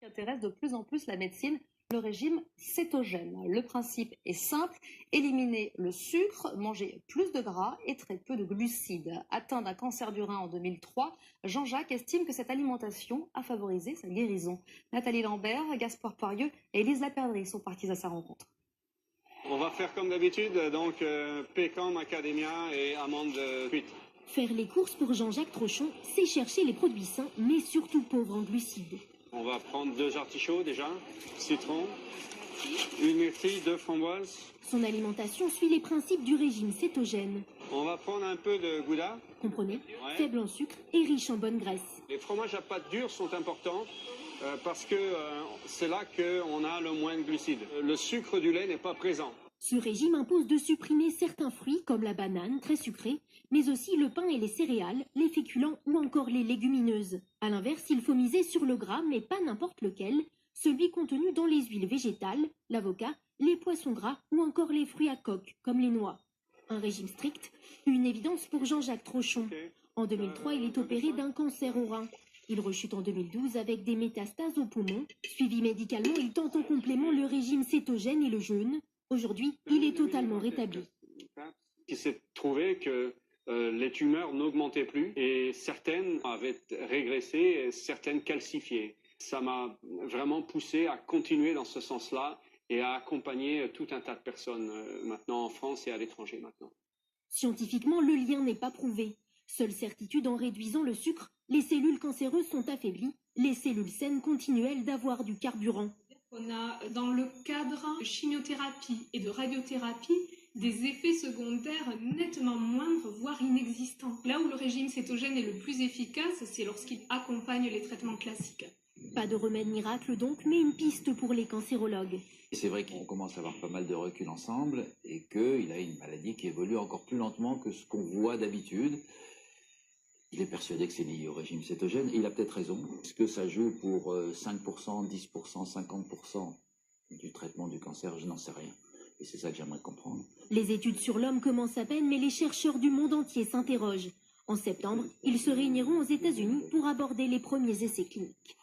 Intéresse de plus en plus la médecine, le régime cétogène. Le principe est simple, éliminer le sucre, manger plus de gras et très peu de glucides. Atteint d'un cancer du rein en 2003, Jean-Jacques estime que cette alimentation a favorisé sa guérison. Nathalie Lambert, Gaspard Poirieux et Élise Laperdrie sont partis à sa rencontre. On va faire comme d'habitude, donc pécan, macadamia et amandes cuites. Faire les courses pour Jean-Jacques Trochon, c'est chercher les produits sains, mais surtout pauvres en glucides. On va prendre 2 artichauts déjà, citron, une myrtille, 2 framboises. Son alimentation suit les principes du régime cétogène. On va prendre un peu de gouda. Comprenez, Ouais. faible en sucre et riche en bonne graisse. Les fromages à pâte dure sont importants parce que c'est là qu'on a le moins de glucides. Le sucre du lait n'est pas présent. Ce régime impose de supprimer certains fruits comme la banane, très sucrée, mais aussi le pain et les céréales, les féculents ou encore les légumineuses. A l'inverse, il faut miser sur le gras, mais pas n'importe lequel, celui contenu dans les huiles végétales, l'avocat, les poissons gras ou encore les fruits à coque, comme les noix. Un régime strict, une évidence pour Jean-Jacques Trochon. En 2003, il est opéré d'un cancer au rein. Il rechute en 2012 avec des métastases au poumon. Suivi médicalement, il tente en complément le régime cétogène et le jeûne. Aujourd'hui, il est totalement rétabli. Il s'est trouvé que les tumeurs n'augmentaient plus et certaines avaient régressé et certaines calcifiées. Ça m'a vraiment poussé à continuer dans ce sens-là et à accompagner tout un tas de personnes maintenant en France et à l'étranger maintenant. Scientifiquement, le lien n'est pas prouvé. Seule certitude, en réduisant le sucre, les cellules cancéreuses sont affaiblies, les cellules saines continuent elles d'avoir du carburant. On a dans le cadre de chimiothérapie et de radiothérapie des effets secondaires nettement moindres, voire inexistants. Là où le régime cétogène est le plus efficace, c'est lorsqu'il accompagne les traitements classiques. Pas de remède miracle donc, mais une piste pour les cancérologues. C'est vrai qu'on commence à avoir pas mal de recul ensemble et qu'il a une maladie qui évolue encore plus lentement que ce qu'on voit d'habitude. Il est persuadé que c'est lié au régime cétogène et il a peut-être raison. Est-ce que ça joue pour 5%, 10%, 50% du traitement du cancer? Je n'en sais rien. Et c'est ça que j'aimerais comprendre. Les études sur l'homme commencent à peine, mais les chercheurs du monde entier s'interrogent. En septembre, ils se réuniront aux États-Unis pour aborder les premiers essais cliniques.